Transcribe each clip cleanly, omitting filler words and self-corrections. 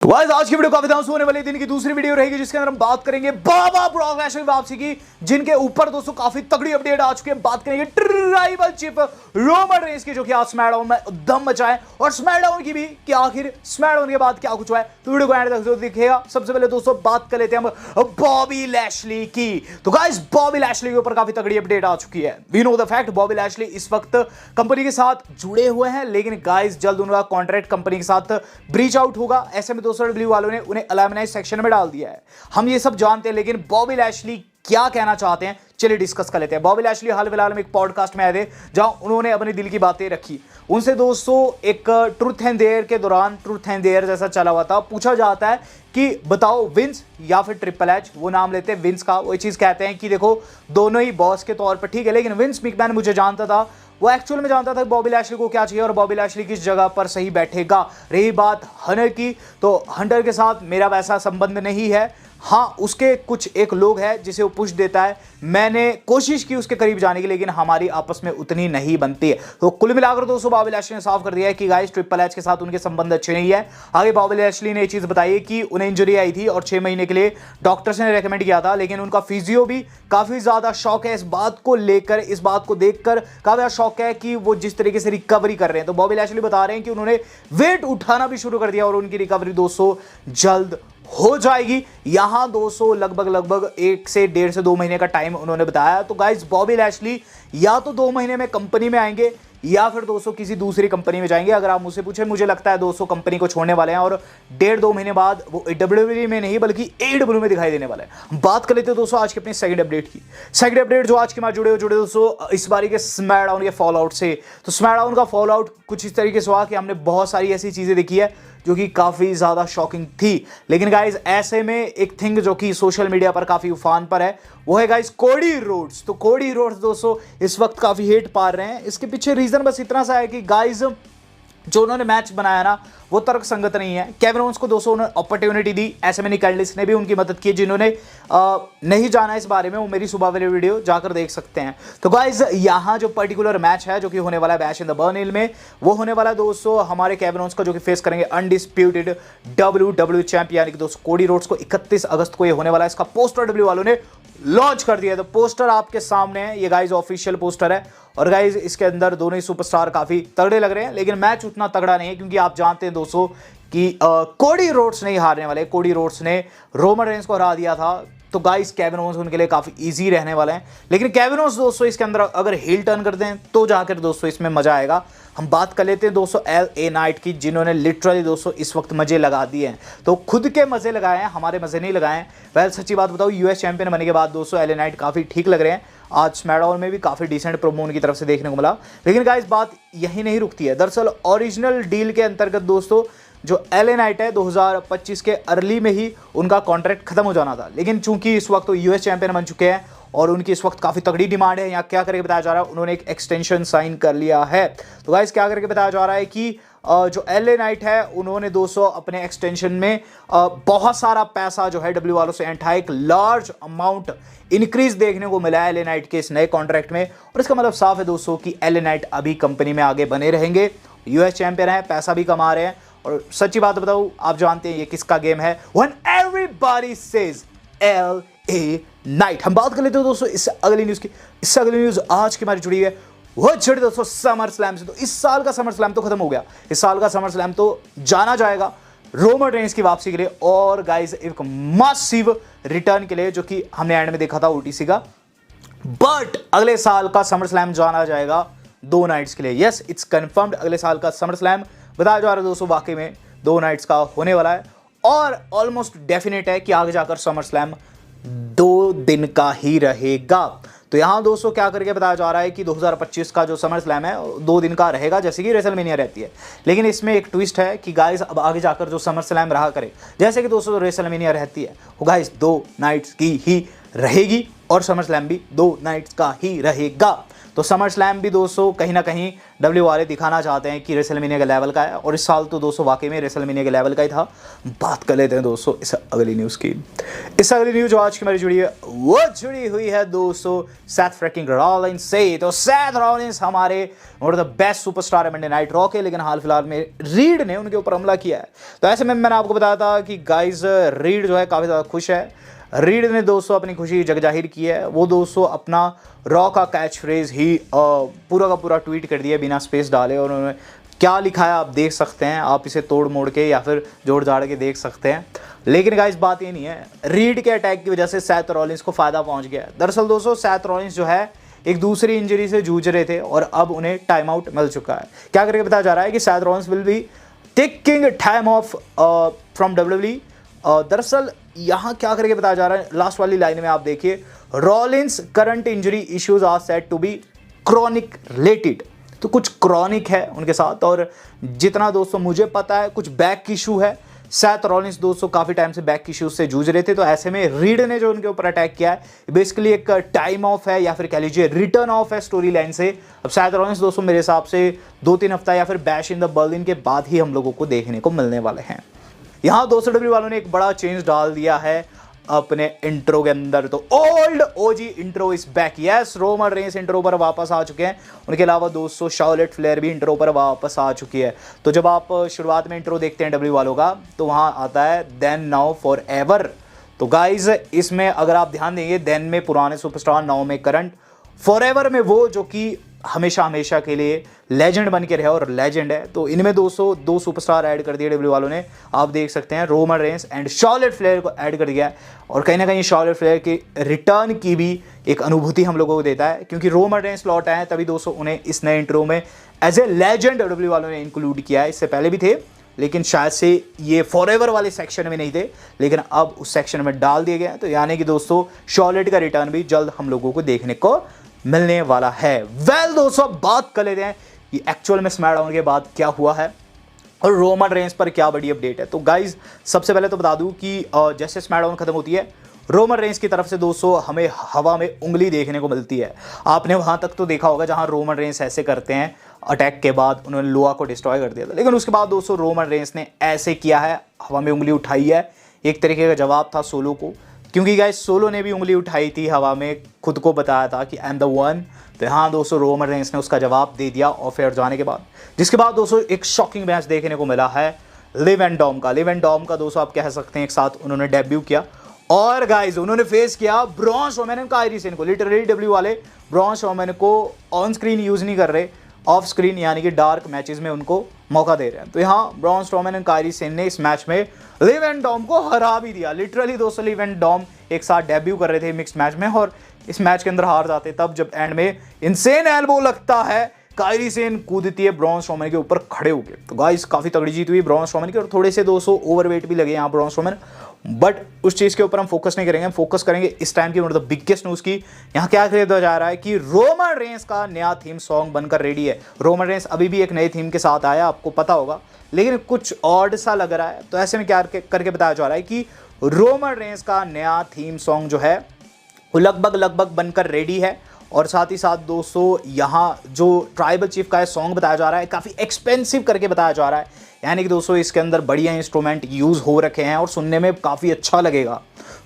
तो गाइस आज की वीडियो काफी धांसू होने वाली दिन की दूसरी वीडियो रहेगी जिसके अंदर हम बात करेंगे बाबा ब्रॉक लेसनर की वापसी की, जिनके ऊपर दोस्तों काफी तगड़ी अपडेट आ चुकी है। बात करेंगे ट्राइबल चीफ रोमन रेंस की, जो कि आज स्मैकडाउन में दम मचाए, और स्मैकडाउन की भी कि आखिर स्मैकडाउन के बाद क्या कुछ हुआ है। तो वीडियो को एंड तक जरूर दिखेगा। सबसे पहले दोस्तों बात कर लेते हैं हम बॉबी लैशली की। तो गाइस बॉबी लैशली के ऊपर काफी तगड़ी अपडेट आ चुकी है। We know the fact Bobby Lashley इस वक्त कंपनी के साथ जुड़े हुए हैं, लेकिन गाइस जल्द उनका कॉन्ट्रैक्ट कंपनी के साथ ब्रीच आउट होगा। ऐसे में दोस्तों डब्ल्यू वालों ने उन्हें एलिमिनेट सेक्शन में डाल दिया है। हम ये सब जानते हैं, लेकिन बॉबी लैशली क्या कहना चाहते हैं चलिए डिस्कस कर लेते हैं। बॉबी लैशली हाल फिलहाल में एक पॉडकास्ट में आए थे जहां उन्होंने अपने दिल की बातें रखी। उनसे दोस्तों एक ट्रूथ एंड डेयर के दौरान, ट्रूथ एंड डेयर जैसा चला हुआ था, पूछा जाता है कि बताओ विंस या फिर ट्रिपल एच। वो नाम लेते हैं विंस का। वो चीज कहते हैं कि देखो दोनों ही बॉस के तौर पर ठीक है, लेकिन विंस मैकमैन मुझे जानता था, वो एक्चुअल में जानता था कि बॉबी लैशली को क्या चाहिए और बॉबी लैशली किस जगह पर सही बैठेगा। रही बात हंटर की, तो हंटर के साथ मेरा वैसा संबंध नहीं है। हाँ, उसके कुछ एक लोग हैं जिसे वो पुश देता है। मैंने कोशिश की उसके करीब जाने की, लेकिन हमारी आपस में उतनी नहीं बनती है। तो कुल मिलाकर दोस्तों बॉबी लैशली ने साफ कर दिया है कि गाइस ट्रिपल एच के साथ उनके संबंध अच्छे नहीं है। आगे बॉबी लैशली ने ये चीज बताई है कि उन्हें इंजरी आई थी और 6 महीने के लिए डॉक्टर्स ने रेकमेंड किया था, लेकिन उनका फिजियो भी काफी ज्यादा शौक है इस बात को लेकर, इस बात को देखकर काफी ज्यादा शौक है कि वो जिस तरीके से रिकवरी कर रहे हैं। तो बॉबी लैशली बता रहे हैं कि उन्होंने वेट उठाना भी शुरू कर दिया और उनकी रिकवरी दोस्तों जल्द हो जाएगी। यहां दोस्तों लगभग 1 से 1.5 से 2 महीने का टाइम उन्होंने बताया। तो गाइस बॉबी लैशली या तो 2 महीने में कंपनी में आएंगे या फिर दोस्तों किसी दूसरी कंपनी में जाएंगे। अगर आप मुझसे पूछे, मुझे लगता है दोस्तों कंपनी को छोड़ने वाले हैं और 1.5-2 महीने बाद वो WWE में नहीं बल्कि AEW में दिखाई देने वाले हैं। बात कर लेते हैं दोस्तों आज की अपनी सेकंड अपडेट की। सेकंड अपडेट जो आज के बाद जुड़े दोस्तों इस बारी के स्मैकडाउन के फॉल आउट से। तो स्मैकडाउन का फॉल आउट कुछ इस तरीके से हुआ कि हमने बहुत सारी ऐसी चीजें देखी है जो कि काफी ज्यादा शॉकिंग थी, लेकिन गाइस ऐसे में एक थिंग जो कि सोशल मीडिया पर काफी उफान पर है वो है गाइस कोडी रोड्स। तो कोडी रोड्स दोस्तों इस वक्त काफी हेट पा रहे हैं। इसके पीछे रीजन बस इतना सा है कि गाइस जो उन्होंने मैच बनाया ना वो तर्क संगत नहीं है। केविन ओवेंस को दोस्तों उन्होंने अपॉर्चुनिटी दी, ऐसे में निकल्डिस ने भी उनकी मदद की। जिन्होंने नहीं जाना इस बारे में वो मेरी सुबह वाली वीडियो जाकर देख सकते हैं। तो गाइस यहाँ जो पर्टिकुलर मैच है जो कि होने वाला है बैश इन द बर्न हिल में, वो होने वाला है दोस्तों हमारे केविन ओवेंस का, जो कि फेस करेंगे अनडिस्प्यूटेड WWE चैंपियन यानी कि दोस्तों कोडी रोड्स को। 31 अगस्त को ये होने वाला है। इसका पोस्टर डब्ल्यू वालों ने लॉन्च कर दिया है। तो पोस्टर आपके सामने है, ये गाइस ऑफिशियल पोस्टर है और गाइस इसके अंदर दोनों ही सुपरस्टार काफी तगड़े लग रहे हैं, लेकिन मैच उतना तगड़ा नहीं है क्योंकि आप जानते हैं दोस्तों कि कोडी रोड्स नहीं हारने वाले। कोडी रोड्स ने रोमन रेंस को हरा दिया था, तो गाइस केविन ओवेंस उनके लिए काफी इजी रहने वाले हैं। लेकिन केविन ओवेंस दोस्तों इसके अंदर अगर हील टर्न कर दें तो जाकर दोस्तों इसमें मजा आएगा। हम बात कर लेते हैं दोस्तों LA नाइट की, जिन्होंने लिटरली दोस्तों इस वक्त मजे लगा दिए हैं। तो खुद के मजे लगाए हैं, हमारे मजे नहीं लगाए हैं। वैसे सच्ची बात बताऊं, US चैंपियन बनने के बाद दोस्तों LA नाइट काफी ठीक लग रहे हैं। आज स्मैकडाउन में भी काफी डिसेंट प्रोमो उनकी तरफ से देखने को मिला। लेकिन गाइस बात यही नहीं रुकती है। दरअसल ओरिजिनल डील के अंतर्गत दोस्तों जो LA नाइट है 2025 के अर्ली में ही उनका कॉन्ट्रैक्ट खत्म हो जाना था, लेकिन चूंकि इस वक्त वो US चैंपियन बन चुके हैं और उनकी इस वक्त काफी तगड़ी डिमांड है। यहाँ क्या करके बताया जा रहा है, उन्होंने एक एक्सटेंशन साइन कर लिया है। तो गाइस क्या करके बताया जा रहा है कि जो LA नाइट है उन्होंने दोस्तों अपने एक्सटेंशन में बहुत सारा पैसा जो है डब्ल्यू वालों से एंड एक लार्ज अमाउंट इंक्रीज देखने को मिला है LA नाइट के इस नए कॉन्ट्रैक्ट में। और इसका मतलब साफ है दोस्तों कि LA नाइट अभी कंपनी में आगे बने रहेंगे। US चैंपियन है, पैसा भी कमा रहे हैं। और सच्ची बात बताऊं, आप जानते हैं ये किसका गेम है, when everybody says LA night. हम बात कर लेते हैं दोस्तों इससे अगली न्यूज की। इससे अगली न्यूज आज की हमारी जुड़ी है वो जुड़ी दोस्तों समर स्लैम से। तो इस साल का समर स्लैम तो खत्म हो गया। इस साल का समर स्लैम तो जाना जाएगा रोमन रेंस की वापसी के लिए और गाइस एक मासिव रिटर्न के लिए, जो कि हमने एंड में देखा था OTC का। बट अगले साल का समर स्लैम जाना जाएगा 2 नाइट्स के लिए। Yes, it's confirmed. अगले साल का समर स्लैम बताया जा रहा है दोस्तों वाकई में 2 नाइट्स का होने वाला है और ऑलमोस्ट डेफिनेट है कि आगे जाकर समर स्लैम 2 दिन का ही रहेगा। तो यहां दोस्तों क्या करके बताया जा रहा है कि 2025 का जो समर स्लैम है 2 दिन का रहेगा, जैसे कि रेसलमेनिया रहती है। लेकिन इसमें एक ट्विस्ट है कि गाइस अब आगे जाकर जो समर स्लैम रहा करे, जैसे कि दोस्तों रेसलमेनिया रहती है, वो गाइस 2 नाइट्स की ही रहेगी और समर स्लैम भी 2 नाइट्स का ही रहेगा। तो समर स्लैम भी दोस्तों कहीं ना कहीं डब्ल्यू वाले दिखाना चाहते हैं कि रेसलमेनिया के लेवल का है, और इस साल तो दोस्तों वाकई में रेसलमेनिया के लेवल का ही था। बात कर लेते हैं दोस्तों इस अगली न्यूज़ की। इस अगली न्यूज़ जो आज की हमारी जुड़ी है वो जुड़ी हुई है दोस्तों सेथ फ्रिकिंग रॉलिंस से। तो सेथ रॉलिंस हमारे one of the best superstar है मंडे नाइट रॉ के, लेकिन हाल फिलहाल में रीड ने उनके ऊपर हमला किया है। तो ऐसे में मैंने आपको बताया था कि गाइज रीड जो है काफ़ी ज़्यादा खुश है। रीड ने दोस्तों अपनी खुशी जग जाहिर की है। वो दोस्तों अपना रॉ का कैच फ्रेज ही पूरा का पूरा ट्वीट कर दिया बिना स्पेस डाले, और उन्होंने क्या लिखा है आप देख सकते हैं। आप इसे तोड़ मोड़ के या फिर जोड़ जाड़ के देख सकते हैं। लेकिन गाइस बात ये नहीं है, रीड के अटैक की वजह से सेथ रॉलिंस को फ़ायदा पहुंच गया है। दरअसल दोस्तों सेथ रॉलिंस जो है एक दूसरी इंजरी से जूझ रहे थे और अब उन्हें टाइम आउट मिल चुका है। क्या करके बताया जा रहा है कि Seth Rollins will be taking time of from WWE. दरअसल यहाँ क्या करके बताया जा रहा है, लास्ट वाली लाइन में आप देखिए, Rollins current injury issues are said to be chronic related. तो कुछ क्रॉनिक है उनके साथ, और जितना दोस्तों मुझे पता है कुछ बैक इशू है। सेथ रॉलिंस दोस्तों काफ़ी टाइम से बैक इश्यूज से जूझ रहे थे। तो ऐसे में रीड ने जो उनके ऊपर अटैक किया है बेसिकली एक टाइम ऑफ है या फिर कह लीजिए रिटर्न ऑफ है स्टोरी लाइन से। अब सेथ रॉलिंस दोस्तों मेरे हिसाब से 2-3 हफ्ता या फिर बैश इन द बर्लिन के बाद ही हम लोगों को देखने को मिलने वाले हैं। यहाँ दोस्तों डब्ल्यू वालों ने एक बड़ा चेंज डाल दिया है अपने इंट्रो के अंदर। तो old OG intro is back. Yes, Roman Reigns intro पर वापस आ चुके हैं। उनके अलावा दोस्तों शार्लेट फ्लेयर भी इंट्रो पर वापस आ चुकी है। तो जब आप शुरुआत में इंट्रो देखते हैं डब्ल्यू वालों का तो वहाँ आता है देन नाउ फॉर एवर। तो गाइज इसमें अगर आप ध्यान देंगे, देन में पुराने सुपरस्टार, नाउ में करंट, फॉर एवर में वो जो कि हमेशा हमेशा के लिए लेजेंड बन के रहे और लेजेंड है। तो इनमें दोस्तों 2 सुपरस्टार ऐड कर दिए डब्ल्यू वालों ने। आप देख सकते हैं Roman Reigns and Charlotte Flair को ऐड कर दिया है, और कहीं ना कहीं शार्लेट फ्लेयर के रिटर्न की भी एक अनुभूति हम लोगों को देता है, क्योंकि रोमन रेंस लौट आए हैं तभी दोस्तों उन्हें इस नए इंट्रो में एज ए लेजेंड डब्ल्यू वालों ने इंक्लूड किया है। इससे पहले भी थे लेकिन शायद से ये फॉरएवर वाले सेक्शन में नहीं थे, लेकिन अब उस सेक्शन में डाल दिए गए हैं। तो यानी कि दोस्तों शार्लेट का रिटर्न भी जल्द हम लोगों को देखने को मिलने वाला है। वेल दोस्तों बात कर लेते हैं कि एक्चुअल में स्मैकडाउन के बाद क्या हुआ है और रोमन रेंस पर क्या बड़ी अपडेट है। तो गाइज सबसे पहले तो बता दूं कि जैसे स्मैकडाउन खत्म होती है रोमन रेंस की तरफ से दोस्तों हमें हवा में उंगली देखने को मिलती है। आपने वहां तक तो देखा होगा जहां रोमन रेंस ऐसे करते हैं, अटैक के बाद उन्होंने लोआ को डिस्ट्रॉय कर दिया था, लेकिन उसके बाद दोस्तों रोमन रेंस ने ऐसे किया है, हवा में उंगली उठाई है। एक तरीके का जवाब था सोलो को, क्योंकि गाइस सोलो ने भी उंगली उठाई थी हवा में, खुद को बताया था कि आई एम द वन। तो यहाँ दोस्तों रोमन रेंस ने उसका जवाब दे दिया ऑफ एयर जाने के बाद, जिसके बाद दोस्तों एक शॉकिंग मैच देखने को मिला है लिव एंड डॉम का। लिव एंड डॉम का दोस्तों आप कह सकते हैं एक साथ उन्होंने डेब्यू किया, और गाइज उन्होंने फेस किया ब्रॉन स्ट्रोमैन और कायरी सेन को। लिटरली डब्ल्यू वाले ब्रॉन स्ट्रोमैन को ऑन स्क्रीन यूज नहीं कर रहे, ऑफ स्क्रीन यानी कि डार्क मैचेस में उनको मौका दे रहे हैं। तो यहाँ ब्रॉन स्ट्रोमैन और कायरी सेन ने इस मैच में लिव एंड डॉम को हरा भी दिया। लिटरली दोस्तों लिव एंड डॉम एक साथ डेब्यू कर रहे थे मिक्स मैच में, और इस मैच के अंदर हार जाते तब जब एंड में इनसेन एल्बो लगता है, कायरी सेन कूदती है ब्रॉन स्ट्रोमैन के ऊपर खड़े होके। तो गाइस काफी तगड़ी जीत हुई ब्रॉन स्ट्रोमैन की, और थोड़े से दोस्तों ओवरवेट भी लगे यहाँ ब्रॉन स्ट्रोमैन, बट उस चीज के ऊपर हम फोकस नहीं करेंगे। हम फोकस करेंगे इस टाइम की मतलब बिगेस्ट न्यूज की। यहाँ क्या खरीदा जा रहा है कि रोमन रेंस का नया थीम सॉन्ग बनकर रेडी है। रोमन रेंस अभी भी एक नए थीम के साथ आया, आपको पता होगा, लेकिन कुछ ऑड सा लग रहा है। तो ऐसे में क्या करके बताया जा रहा है कि रोमन रेंस का नया थीम सॉन्ग जो है वो लगभग बनकर रेडी है, और साथ ही साथ दोस्तों यहाँ जो ट्राइबल चीफ का सॉन्ग बताया जा रहा है काफ़ी एक्सपेंसिव करके बताया जा रहा है, यानी कि दोस्तों इसके अंदर बढ़िया इंस्ट्रूमेंट यूज़ हो रखे हैं और सुनने में काफ़ी अच्छा लगेगा।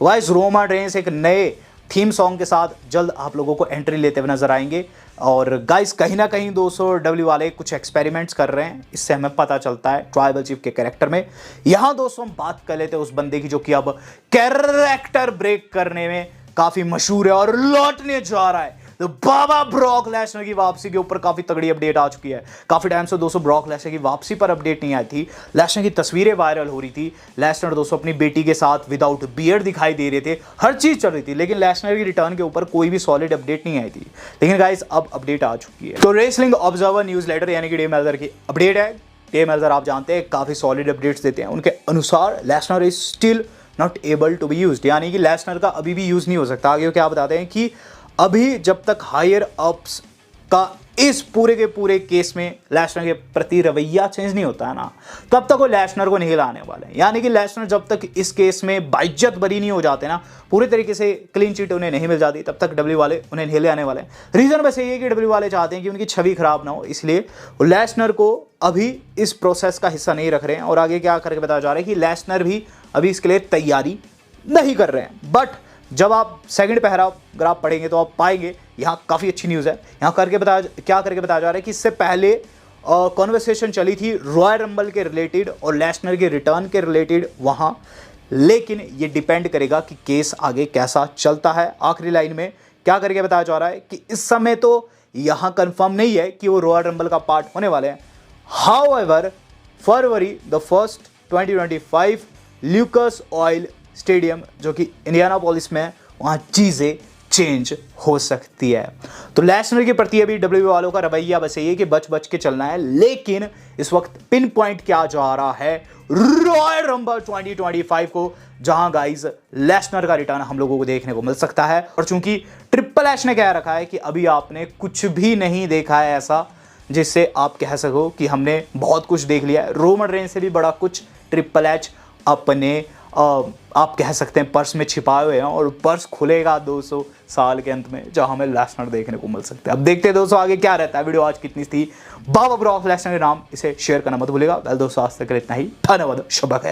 वाइस रोमन रेंस एक नए थीम सॉन्ग के साथ जल्द आप लोगों को एंट्री लेते हुए नजर आएंगे। और गाइस कहीं ना कहीं दोस्तों डब्ल्यू वाले कुछ एक्सपेरिमेंट्स कर रहे हैं, इससे हमें पता चलता है ट्राइबल चीफ के कैरेक्टर में। यहाँ दोस्तों हम बात कर लेते हैं उस बंदे की जो कि अब कैरेक्टर ब्रेक करने में काफ़ी मशहूर है और लौटने जा रहा है। तो बाबा ब्रॉक लेसनर की वापसी के ऊपर काफी तगड़ी अपडेट आ चुकी है। काफी टाइम से दोस्तों ब्रॉक लेसनर की वापसी पर अपडेट नहीं आई थी। लेसनर की तस्वीरें वायरल हो रही थी, लेसनर दोस्तों अपनी बेटी के साथ विदाउट बियर्ड दिखाई दे रहे थे, हर चीज चल रही थी, लेकिन लेसनर की रिटर्न के ऊपर कोई भी सॉलिड अपडेट नहीं आई थी। लेकिन गाइस अब अपडेट आ चुकी है। तो रेसलिंग ऑब्जर्वर न्यूज लेटर यानी कि डेव मेल्जर की अपडेट है। डेव मेल्जर आप जानते हैं काफी सॉलिड अपडेट्स देते हैं। उनके अनुसार Lesnar is still not able to be used, यानी कि लेसनर का अभी भी यूज नहीं हो सकता। आगे क्या बताते हैं कि अभी जब तक हायर अप्स का इस पूरे के पूरे केस में लेसनर के प्रति रवैया चेंज नहीं होता है ना, तब तक वो लेसनर को नहीं लाने वाले हैं। यानी कि लेसनर जब तक इस केस में बाइज्जत बरी नहीं हो जाते ना, पूरे तरीके से क्लीन चिट उन्हें नहीं मिल जाती, तब तक डब्ल्यू वाले उन्हें नहीं ले आने वाले हैं। रीजन बस यही है कि डब्ल्यू वाले चाहते हैं कि उनकी छवि खराब ना हो, इसलिए वो लेसनर को अभी इस प्रोसेस का हिस्सा नहीं रख रहे हैं। और आगे क्या करके बताया जा रहा है कि लेसनर भी अभी इसके लिए तैयारी नहीं कर रहे हैं। बट जब आप सेकंड पैराग्राफ पढ़ेंगे तो आप पाएंगे यहाँ काफ़ी अच्छी न्यूज़ है। यहाँ क्या करके बताया जा रहा है कि इससे पहले कॉन्वर्सेशन चली थी रॉयल रंबल के रिलेटेड और लेसनर के रिटर्न के रिलेटेड वहाँ, लेकिन ये डिपेंड करेगा कि केस आगे कैसा चलता है। आखिरी लाइन में क्या करके बताया जा रहा है कि इस समय तो यहाँ कंफर्म नहीं है कि वो रॉयल रंबल का पार्ट होने वाले हैं। However February the 1st 2025 Lucas oil stadium जो कि इंडियानापोलिस में है, वहाँ चीज़ें चेंज हो सकती है। तो लेसनर के प्रति अभी डब्ल्यू वालों का रवैया बस यही है कि बच बच के चलना है, लेकिन इस वक्त पिन पॉइंट क्या जा रहा है रॉयल रंबल 2025 को, जहां गाइस लेसनर का रिटर्न हम लोगों को देखने को मिल सकता है। और चूंकि ट्रिपल एच ने कह रखा है कि अभी आपने कुछ भी नहीं देखा है ऐसा जिससे आप कह सको कि हमने बहुत कुछ देख लिया है, रोमन रेंज से भी बड़ा कुछ ट्रिपल एच अपने आप कह सकते हैं पर्स में छिपाए हुए हैं, और पर्स खुलेगा 200 साल के अंत में, जहां हमें लेसनर देखने को मिल सकते हैं। अब देखते हैं दोस्तों आगे क्या रहता है। वीडियो आज कितनी थी, बाबा ब्रॉक लेसनर के नाम, इसे शेयर करना मत भूलिएगा। वेल दोस्तों आज तक इतना ही, धन्यवाद, शुभ है।